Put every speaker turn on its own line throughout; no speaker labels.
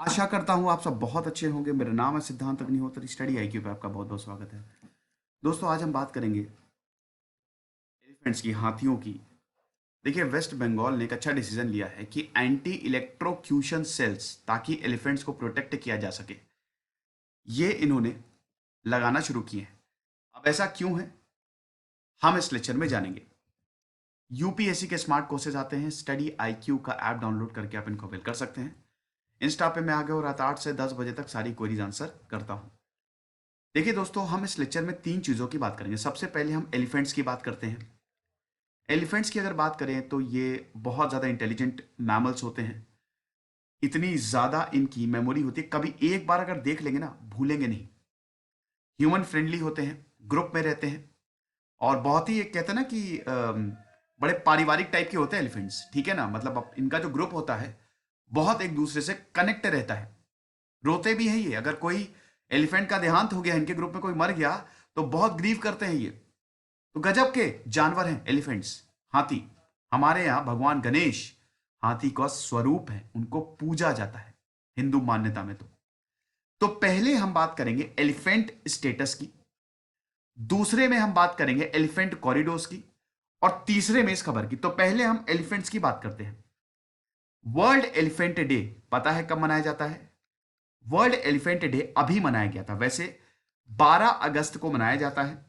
आशा करता हूँ आप सब बहुत अच्छे होंगे। मेरा नाम है सिद्धांत अग्निहोत्री। स्टडी आईक्यू पे आपका बहुत बहुत स्वागत है। दोस्तों, आज हम बात करेंगे एलिफेंट्स की, हाथियों की। देखिए, वेस्ट बंगाल ने एक अच्छा डिसीजन लिया है कि एंटी इलेक्ट्रोक्यूशन सेल्स, ताकि एलिफेंट्स को प्रोटेक्ट किया जा सके, ये इन्होंने लगाना शुरू किए हैं। अब ऐसा क्यों है, हम इस लेक्चर में जानेंगे। यूपीएससी के स्मार्ट कोर्सेज आते हैं, स्टडी आईक्यू का ऐप डाउनलोड करके आप इनको अवेल कर सकते हैं। इंस्टा पे मैं आगे और रात 8 से 10 बजे तक सारी क्वेरीज आंसर करता हूँ। देखिए दोस्तों, हम इस लेक्चर में तीन चीज़ों की बात करेंगे। सबसे पहले हम एलिफेंट्स की बात करते हैं। एलिफेंट्स की अगर बात करें तो ये बहुत ज़्यादा इंटेलिजेंट मैमल्स होते हैं। इतनी ज़्यादा इनकी मेमोरी होती है, कभी एक बार अगर देख लेंगे ना, भूलेंगे नहीं। ह्यूमन फ्रेंडली होते हैं, ग्रुप में रहते हैं, और बहुत ही, एक कहते हैं ना कि बड़े पारिवारिक टाइप के होते हैं एलिफेंट्स, ठीक है ना। मतलब इनका जो ग्रुप होता है बहुत एक दूसरे से कनेक्ट रहता है। रोते भी हैं ये, अगर कोई एलिफेंट का देहांत हो गया, इनके ग्रुप में कोई मर गया, तो बहुत ग्रीव करते हैं ये। तो गजब के जानवर हैं एलिफेंट्स, हाथी। हमारे यहाँ भगवान गणेश हाथी का स्वरूप है, उनको पूजा जाता है हिंदू मान्यता में। तो पहले हम बात करेंगे एलिफेंट स्टेटस की, दूसरे में हम बात करेंगे एलिफेंट कॉरिडोर्स की, और तीसरे में इस खबर की। तो पहले हम एलिफेंट्स की बात करते हैं। वर्ल्ड एलिफेंट डे पता है कब मनाया जाता है? वर्ल्ड एलिफेंट डे अभी मनाया गया था। वैसे 12 अगस्त को मनाया जाता है।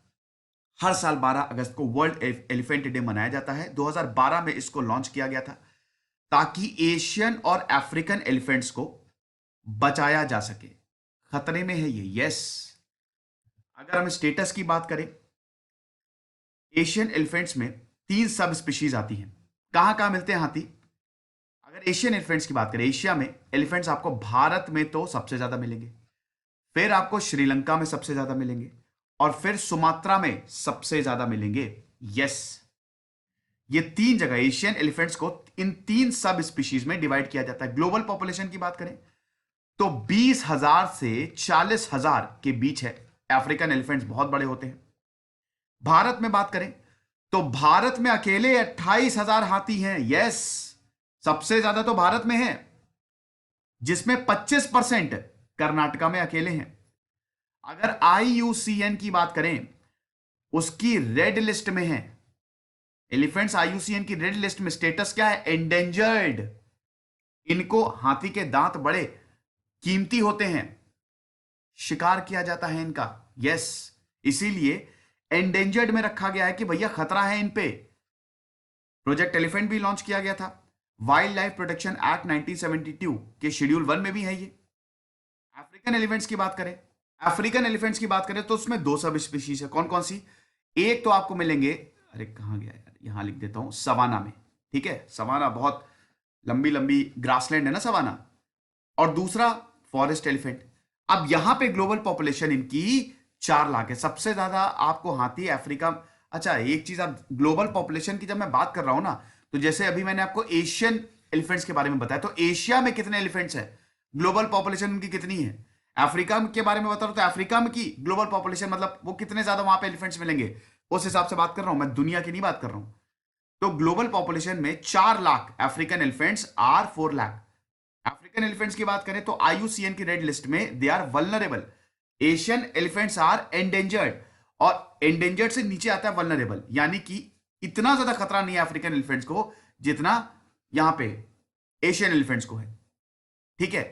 हर साल 12 अगस्त को वर्ल्ड एलिफेंट डे मनाया जाता है। 2012 में इसको लॉन्च किया गया था, ताकि एशियन और अफ्रीकन एलिफेंट्स को बचाया जा सके। खतरे में है ये, यस। अगर हम स्टेटस की बात करें, एशियन एलिफेंट्स में 3 सब स्पीशीज आती हैं। कहां कहां मिलते हैं हाथी? अगर एशियन एलिफेंट्स की बात करें, एशिया में एलिफेंट्स आपको भारत में तो सबसे ज्यादा मिलेंगे, फिर आपको श्रीलंका में सबसे ज्यादा मिलेंगे, और फिर सुमात्रा में सबसे ज्यादा मिलेंगे। यस, ये 3 जगह एशियन एलिफेंट्स को इन 3 सब स्पीशीज में डिवाइड किया जाता है। ग्लोबल पॉपुलेशन की बात करें तो 20,000 से 40,000 के बीच है। अफ्रीकन एलिफेंट्स बहुत बड़े होते हैं। भारत में बात करें तो भारत में अकेले 28,000 हाथी हैं। यस, सबसे ज्यादा तो भारत में है, जिसमें 25% कर्नाटका में अकेले हैं। अगर आईयूसीएन की बात करें, उसकी रेड लिस्ट में है एलिफेंट्स। आईयूसीएन की रेड लिस्ट में स्टेटस क्या है? एंडेंजर्ड। इनको, हाथी के दांत बड़े कीमती होते हैं, शिकार किया जाता है इनका। यस, इसीलिए एंडेंजर्ड में रखा गया है कि भैया खतरा है इन पे। प्रोजेक्ट एलिफेंट भी लॉन्च किया गया था। वाइल्ड लाइफ प्रोटेक्शन एक्ट 1972 के शेड्यूल 1 में भी है ये। अफ्रीकन एलिफेंट्स की बात करें, अफ्रीकन एलिफेंट्स की बात करें तो उसमें 2 सब स्पीशीज है। कौन कौन सी? एक तो आपको मिलेंगे, अरे कहां गया यार, यहां लिख देता हूं, सवाना में। ठीक है, सवाना बहुत लंबी लंबी ग्रासलैंड है ना सवाना। और दूसरा फॉरेस्ट एलिफेंट। अब यहां पे ग्लोबल पॉपुलेशन इनकी 4 लाख है। सबसे ज्यादा आपको हाथी अफ्रीका। अच्छा, एक चीज, आप ग्लोबल पॉपुलेशन की जब मैं बात कर रहा हूं ना, तो जैसे अभी मैंने आपको एशियन एलिफेंट्स के बारे में बताया, तो एशिया में कितने एलिफेंट्स है, ग्लोबल पॉपुलेशन उनकी कितनी है। अफ्रीका के बारे में बता रहा हूं, तो अफ्रीका में की ग्लोबल पॉपुलेशन, मतलब वो कितने ज्यादा वहां पे एलिफेंट्स मिलेंगे, उस हिसाब से बात कर रहा हूं मैं, दुनिया की नहीं बात कर रहा हूं। तो ग्लोबल पॉपुलेशन में 4 lakh African elephants are 4 lakh. African elephants की बात करें तो आईयूसीएन की रेड लिस्ट में they are vulnerable. Asian elephants are endangered, और एंडेंजर्ड से नीचे आता है वल्नरेबल, यानी कि इतना ज्यादा खतरा नहीं है अफ्रीकन एलिफेंट्स को जितना यहां पे एशियन एलिफेंट्स को है। ठीक है।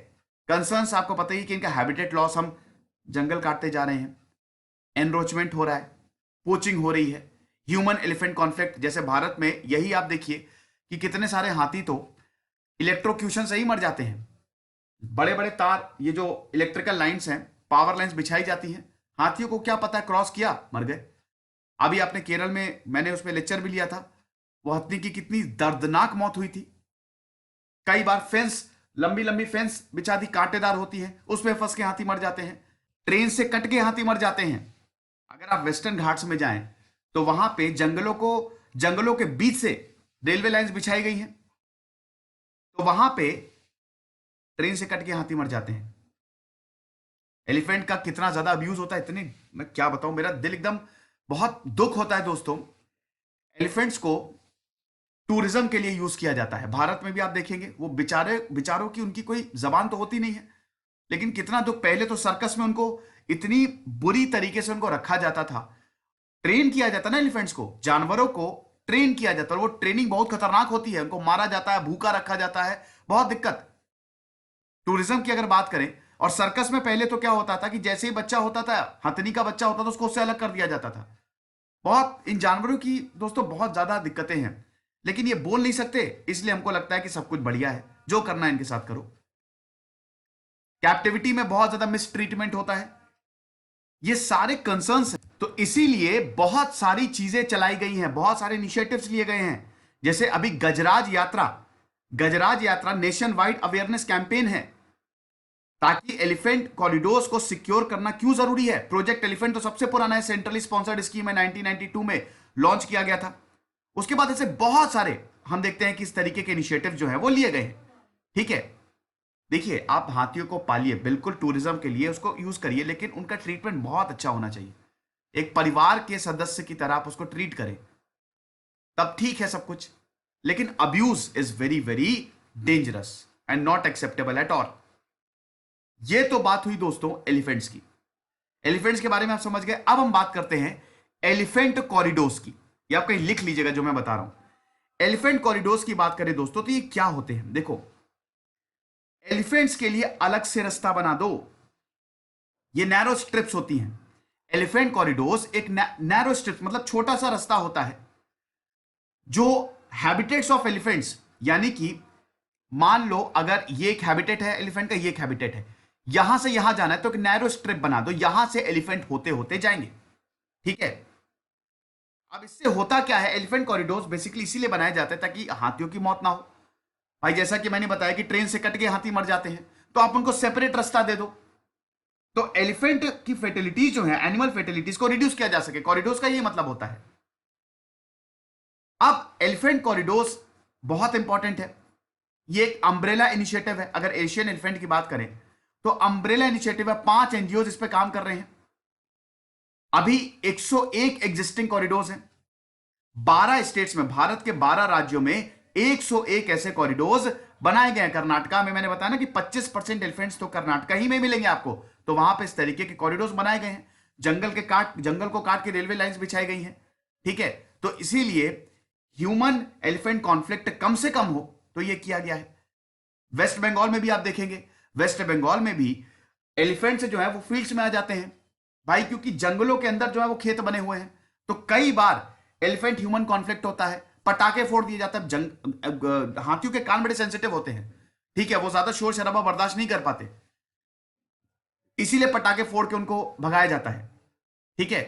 कंसर्न्स आपको पता ही कि इनका हैबिटेट लॉस, हम जंगल काटते जा रहे हैं, एनरोचमेंट हो रहा है, पोचिंग हो रही है, ह्यूमन एलिफेंट कॉन्फ्लिक्ट। जैसे भारत में यही आप देखिए कि कितने सारे हाथी तो इलेक्ट्रोक्यूशन से ही मर जाते हैं। बड़े बड़े तार, ये जो इलेक्ट्रिकल लाइंस हैं, पावर लाइंस बिछाई जाती हैं, हाथियों को क्या पता है, क्रॉस किया, मर गए। अभी आपने केरल में, मैंने उसमें लेक्चर भी लिया था, वो हाथी की कितनी दर्दनाक मौत हुई थी। कई बार फेंस, लंबी लंबी फेंस बिछा दी, कांटेदार होती है, उसमें फंस के हाथी मर जाते हैं। ट्रेन से कट के हाथी मर जाते हैं। अगर आप वेस्टर्न घाट्स में जाएं तो वहां पे जंगलों के बीच से रेलवे लाइंस बिछाई गई हैं, तो वहां पे ट्रेन से कट के हाथी मर जाते हैं। एलिफेंट का कितना ज्यादा अब्यूज होता है, इतनी मैं क्या बताऊं, मेरा दिल एकदम, बहुत दुख होता है दोस्तों। एलिफेंट्स को टूरिज्म के लिए यूज किया जाता है। भारत में भी आप देखेंगे वो बेचारों की उनकी कोई जबान तो होती नहीं है, लेकिन कितना दुख, पहले तो सर्कस में उनको इतनी बुरी तरीके से उनको रखा जाता था, ट्रेन किया जाता ना एलिफेंट्स को, जानवरों को ट्रेन किया जाता है, वो ट्रेनिंग बहुत खतरनाक होती है, उनको मारा जाता है, भूखा रखा जाता है, बहुत दिक्कत। टूरिज्म की अगर बात करें, और सर्कस में पहले तो क्या होता था कि जैसे ही बच्चा होता था, हथनी का बच्चा होता था, उसको उससे अलग कर दिया जाता था। बहुत इन जानवरों की दोस्तों बहुत ज्यादा दिक्कतें हैं, लेकिन ये बोल नहीं सकते, इसलिए हमको लगता है कि सब कुछ बढ़िया है, जो करना है इनके साथ करो। कैप्टिविटी में बहुत ज्यादा मिस ट्रीटमेंट होता है, ये सारे कंसर्न्स हैं। तो इसीलिए बहुत सारी चीजें चलाई गई हैं, बहुत सारे इनिशिएटिव्स लिए गए हैं। जैसे अभी गजराज यात्रा नेशन वाइड अवेयरनेस कैंपेन है, ताकि एलिफेंट कॉरिडोर्स को सिक्योर करना क्यों जरूरी है। प्रोजेक्ट एलिफेंट तो सबसे पुराना है, सेंट्रली स्पॉन्सर्ड स्कीम है, 1992 में लॉन्च किया गया था। उसके बाद ऐसे बहुत सारे हम देखते हैं कि इस तरीके के इनिशिएटिव जो है वो लिए गए हैं। ठीक है, देखिए आप हाथियों को पालिए, बिल्कुल टूरिज्म के लिए उसको यूज करिए, लेकिन उनका ट्रीटमेंट बहुत अच्छा होना चाहिए। एक परिवार के सदस्य की तरह आप उसको ट्रीट करें, तब ठीक है सब कुछ। लेकिन abuse is very very dangerous and not acceptable at all. ये तो बात हुई दोस्तों एलिफेंट्स की। एलिफेंट्स के बारे में आप समझ गए। अब हम बात करते हैं एलिफेंट कॉरिडोर्स की। ये आप कहीं लिख लीजिएगा जो मैं बता रहा हूं। एलिफेंट कॉरिडोर्स की बात करें दोस्तों, तो ये क्या होते हैं? देखो, एलिफेंट्स के लिए अलग से रास्ता बना दो, ये नैरो स्ट्रिप्स होती हैं। एलिफेंट कॉरिडोर्स एक नैरो स्ट्रिप्स मतलब छोटा सा रास्ता होता है, जो हैबिटेट्स ऑफ एलिफेंट्स, यानी कि मान लो अगर ये एक हैबिटेट है एलिफेंट का, ये एक हैबिटेट है, यहां से यहां जाना है तो एक नैरो स्ट्रिप बना दो, यहां से एलिफेंट होते होते जाएंगे। ठीक है, अब इससे होता क्या है, एलिफेंट कॉरिडोर्स बेसिकली इसीलिए बनाए जाते हैं ताकि हाथियों की मौत ना हो। भाई जैसा कि मैंने बताया कि ट्रेन से कट के हाथी मर जाते हैं, तो आप उनको सेपरेट रास्ता दे दो, तो एलिफेंट की फेटिलिटीज जो है, एनिमल फेटिलिटीज को रिड्यूस किया जा सके। कॉरिडोर्स का ये मतलब होता है। अब एलिफेंट कॉरिडोर्स बहुत इंपॉर्टेंट है, ये एक अम्ब्रेला इनिशिएटिव है। अगर एशियन एलिफेंट की बात करें तो अम्ब्रेला इनिशिएटिव है, 5 एनजीओ इस पे काम कर रहे हैं। अभी 101 एग्जिस्टिंग कॉरिडोर्स हैं 12 स्टेट्स में, भारत के 12 राज्यों में 101 ऐसे कॉरिडोर्स बनाए गए हैं। कर्नाटका में मैंने बताया ना कि 25% एलिफेंट्स तो कर्नाटका ही में मिलेंगे आपको, तो वहां पे इस तरीके के कॉरिडोर्स बनाए गए हैं। जंगल को काट के रेलवे लाइंस बिछाई गई हैं। ठीक है, तो इसीलिए ह्यूमन एलिफेंट कॉन्फ्लिक्ट कम से कम हो, तो यह किया गया है। वेस्ट बंगाल में भी आप देखेंगे, वेस्ट बंगाल में भी एलिफेंट्स जो है वो फील्ड्स में आ जाते हैं भाई, क्योंकि जंगलों के अंदर जो है वो खेत बने हुए हैं, तो कई बार एलिफेंट ह्यूमन कॉन्फ्लिक्ट होता है, पटाखे फोड़ दिए जाते हैं। हाथियों के कान बड़े सेंसिटिव होते हैं, ठीक है, वो ज्यादा शोर शराबा बर्दाश्त नहीं कर पाते, इसीलिए पटाखे फोड़ के उनको भगाया जाता है। ठीक है,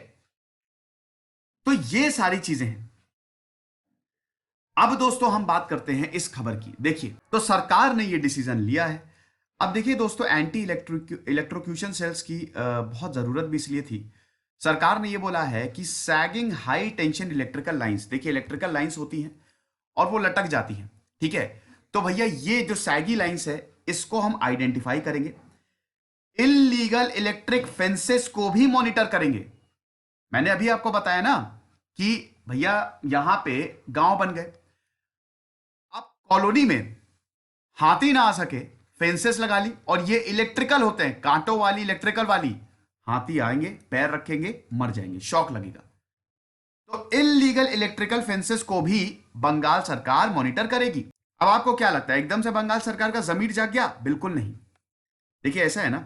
तो ये सारी चीजें हैं। अब दोस्तों हम बात करते हैं इस खबर की। देखिए, तो सरकार ने ये डिसीजन लिया है। अब देखिए दोस्तों, एंटी इलेक्ट्रोक्यूशन सेल्स की बहुत जरूरत भी इसलिए थी। सरकार ने ये बोला है कि sagging high tension electrical lines, देखिए इलेक्ट्रिकल लाइंस होती हैं और वो लटक जाती हैं। ठीक है, तो भैया ये जो सैगी लाइंस है इसको हम आइडेंटिफाई करेंगे, इलीगल इलेक्ट्रिक फेंसेस को भी मॉनिटर करेंगे। मैंने अभी आपको बताया ना कि भैया यहां पे गांव बन गए, अब कॉलोनी में हाथी ना आ सके, फेंसेस लगा ली, और ये इलेक्ट्रिकल होते हैं, कांटों वाली इलेक्ट्रिकल वाली, हाथी आएंगे, पैर रखेंगे, मर जाएंगे, शॉक लगेगा। तो इलीगल इलेक्ट्रिकल फेंसेस को भी बंगाल सरकार मॉनिटर करेगी। अब आपको क्या लगता है, एकदम से बंगाल सरकार का जमीर जाग गया? बिल्कुल नहीं। देखिए ऐसा है ना,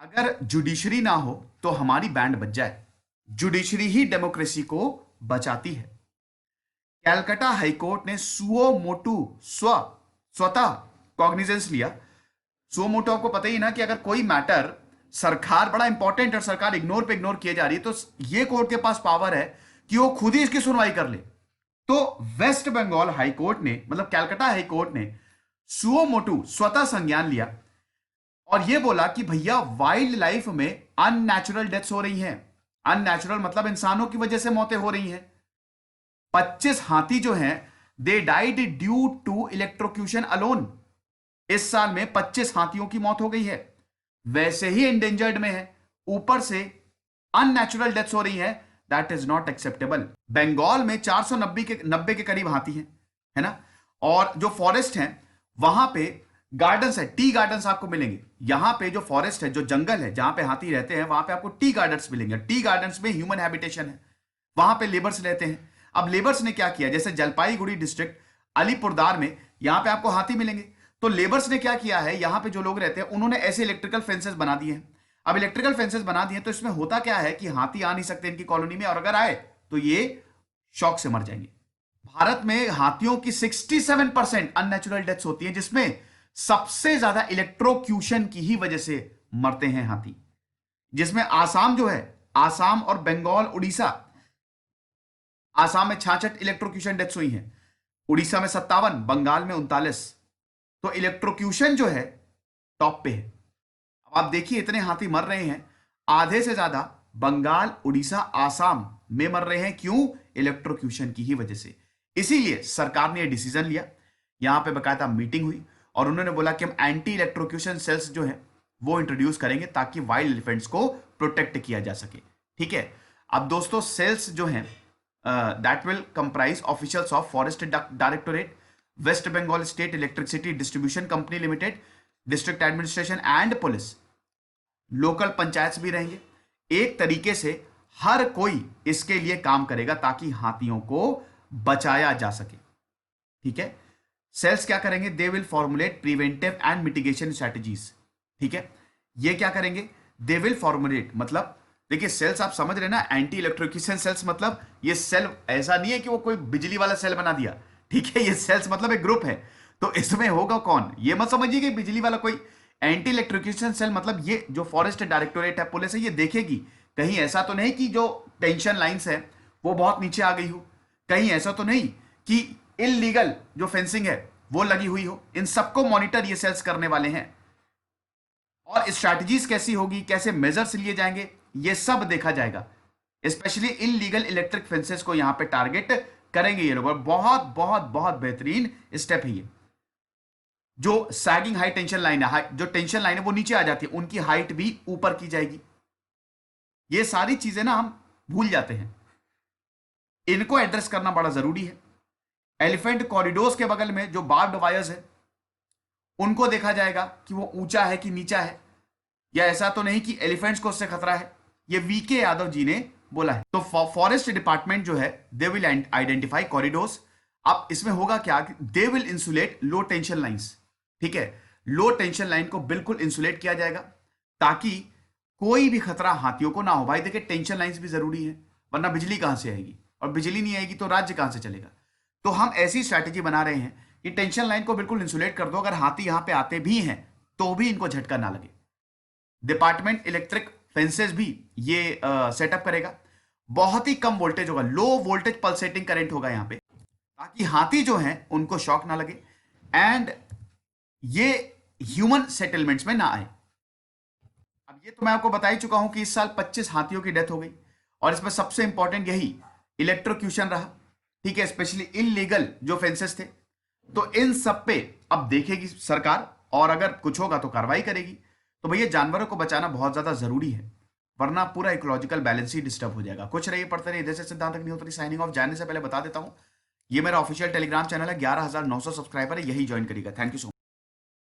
अगर जुडिशरी ना हो तो हमारी बैंड बज जाए, जुडिशरी ही डेमोक्रेसी को बचाती है। कैलकाटा हाईकोर्ट ने सुओ मोटू स्वतः कॉग्निजेंस लिया। सुओ मोटू आपको पता ही ना कि अगर कोई मैटर सरकार बड़ा इंपॉर्टेंट और सरकार इग्नोर किए जा रही है, तो ये कोर्ट के पास पावर है कि वो खुद ही इसकी सुनवाई कर ले। तो वेस्ट बंगाल हाईकोर्ट ने, मतलब कैलकाटा हाईकोर्ट ने सुओ मोटू स्वतः संज्ञान लिया और यह बोला कि भैया वाइल्ड लाइफ में अननेचुरल डेथ्स हो रही हैं। अननेचुरल मतलब इंसानों की वजह से मौतें हो रही हैं। 25 हाथी जो हैं they died due to electrocution alone. इस साल में 25 हाथियों की मौत हो गई है, वैसे ही इंडेंजर्ड में है, ऊपर से अननेचुरल डेथ्स हो रही है, that is not acceptable. Bengal में 490 के करीब हाथी हैं, है ना। और जो फॉरेस्ट हैं वहां पे गार्डन्स है, टी गार्डन्स आपको मिलेंगे। यहां पे जो फॉरेस्ट है, जो जंगल है जहां पे हाथी रहते हैं, वहां पे आपको टी गार्डन्स मिलेंगे। टी गार्डन्स में ह्यूमन हैबिटेशन है, वहां पे लेबर्स रहते हैं। अब लेबर्स ने क्या किया, जैसे जलपाईगुड़ी डिस्ट्रिक्ट अलीपुरदार में यहां पे आपको हाथी मिलेंगे, तो लेबर्स ने क्या किया है, यहां पे जो लोग रहते हैं उन्होंने ऐसे इलेक्ट्रिकल फेंसेस बना दिए हैं। अब इलेक्ट्रिकल फेंसेस बना दिए तो इसमें होता क्या है कि हाथी आ नहीं सकते इनकी कॉलोनी में, और अगर आए तो ये शॉक से मर जाएंगे। भारत में हाथियों की 67% अननेचुरल डेथ्स होती है, जिसमें सबसे ज्यादा इलेक्ट्रोक्यूशन की ही वजह से मरते हैं हाथी। जिसमें आसाम जो है, आसाम और बंगाल, उड़ीसा, आसाम में 66 इलेक्ट्रोक्यूशन डेथ्स हुई हैं, उड़ीसा में 57, बंगाल में 39। तो इलेक्ट्रोक्यूशन जो है टॉप पे है। अब आप देखिए इतने हाथी मर रहे हैं, आधे से ज्यादा बंगाल, उड़ीसा, आसाम में मर रहे हैं। क्यों? इलेक्ट्रोक्यूशन की ही वजह से। इसीलिए सरकार ने यह डिसीजन लिया, यहां पे बकायदा मीटिंग हुई और उन्होंने बोला कि हम एंटी इलेक्ट्रोक्यूशन सेल्स जो है वो इंट्रोड्यूस करेंगे ताकि वाइल्ड एलिफेंट्स को प्रोटेक्ट किया जा सके। ठीक है। अब दोस्तों सेल्स जो हैं that will comprise officials of forest directorate, West Bengal state electricity distribution company limited, district administration and police, local panchayat भी रहेंगे। एक तरीके से हर कोई इसके लिए काम करेगा ताकि हाथियों को बचाया जा सके। ठीक है। सेल्स क्या करेंगे, they will formulate preventive and mitigation strategies. ठीक है। ये क्या करेंगे, दे विल फॉर्मुलेट, मतलब देखिए सेल्स आप समझ रहे ना, एंटी इलेक्ट्रोक्यूशन सेल्स मतलब ये सेल ऐसा नहीं है कि वो कोई बिजली वाला सेल बना दिया। ठीक है। ये सेल्स मतलब एक ग्रुप है, तो इसमें होगा कौन, ये मत समझिए कि बिजली वाला कोई। एंटी इलेक्ट्रोक्यूशन सेल मतलब ये जो फॉरेस्ट डायरेक्टोरेट है, पुलिस है, ये देखेगी कहीं ऐसा तो नहीं कि जो टेंशन लाइंस है वो बहुत नीचे आ गई हो, कहीं ऐसा तो नहीं कि इलीगल जो फेंसिंग है वो लगी हुई हो। इन सबको मॉनिटर ये सेल्स करने वाले हैं। और स्ट्रैटेजीज कैसी होगी, कैसे मेजर्स लिए जाएंगे, ये सब देखा जाएगा। स्पेशली इलीगल इलेक्ट्रिक फेंसेस को यहां पे टारगेट करेंगे ये लोग, और बहुत बहुत बहुत बेहतरीन स्टेप है ये। जो सैगिंग हाई टेंशन लाइन है, जो टेंशन लाइन है वो नीचे आ जाती है, उनकी हाइट भी ऊपर की जाएगी। ये सारी चीजें ना हम भूल जाते हैं, इनको एड्रेस करना बड़ा जरूरी है। एलिफेंट कॉरिडोर्स के बगल में जो बार्ब्ड वायर्स है उनको देखा जाएगा कि वो ऊंचा है कि नीचा है, या ऐसा तो नहीं कि एलिफेंट्स को उससे खतरा है। ये वीके यादव जी ने बोला है। तो फॉरेस्ट डिपार्टमेंट जो है दे विल आइडेंटिफाई कॉरिडोर्स। अब इसमें होगा क्या, they will insulate low tension lines. ठीक है। लो टेंशन लाइन को बिल्कुल इंसुलेट किया जाएगा ताकि कोई भी खतरा हाथियों को ना हो। भाई देखिए टेंशन लाइंस भी जरूरी है, वरना बिजली कहां से आएगी, और बिजली नहीं आएगी तो राज्य कहां से चलेगा। तो हम ऐसी स्ट्रैटेजी बना रहे हैं कि टेंशन लाइन को बिल्कुल इंसुलेट कर दो, अगर हाथी यहां पे आते भी हैं तो भी इनको झटका ना लगे। डिपार्टमेंट इलेक्ट्रिक फेंसेस भी ये सेटअप करेगा। बहुत ही कम वोल्टेज होगा, लो वोल्टेज पल्सेटिंग करंट होगा यहां पे, ताकि हाथी जो हैं उनको शॉक ना लगे एंड ये ह्यूमन सेटलमेंट्स में ना आए। अब ये तो मैं आपको बता ही चुका हूं कि इस साल 25 हाथियों की डेथ हो गई, और इसमें सबसे इंपॉर्टेंट यही इलेक्ट्रोक्यूशन रहा। ठीक है। स्पेशली इलीगल जो फेंसेस थे, तो इन सब पे अब देखेगी सरकार, और अगर कुछ होगा तो कार्रवाई करेगी। तो भैया जानवरों को बचाना बहुत ज्यादा जरूरी है, वरना पूरा इकोलॉजिकल बैलेंस ही डिस्टर्ब हो जाएगा। कुछ रहिए पढ़ते रहिए, जैसे सिद्धांत अग्निहोत्री साइनिंग ऑफ। जाने से पहले बता देता हूं, ये मेरा ऑफिशियल टेलीग्राम चैनल है, 11,900 सब्सक्राइबर है, यही ज्वाइन करिएगा। Thank you so much.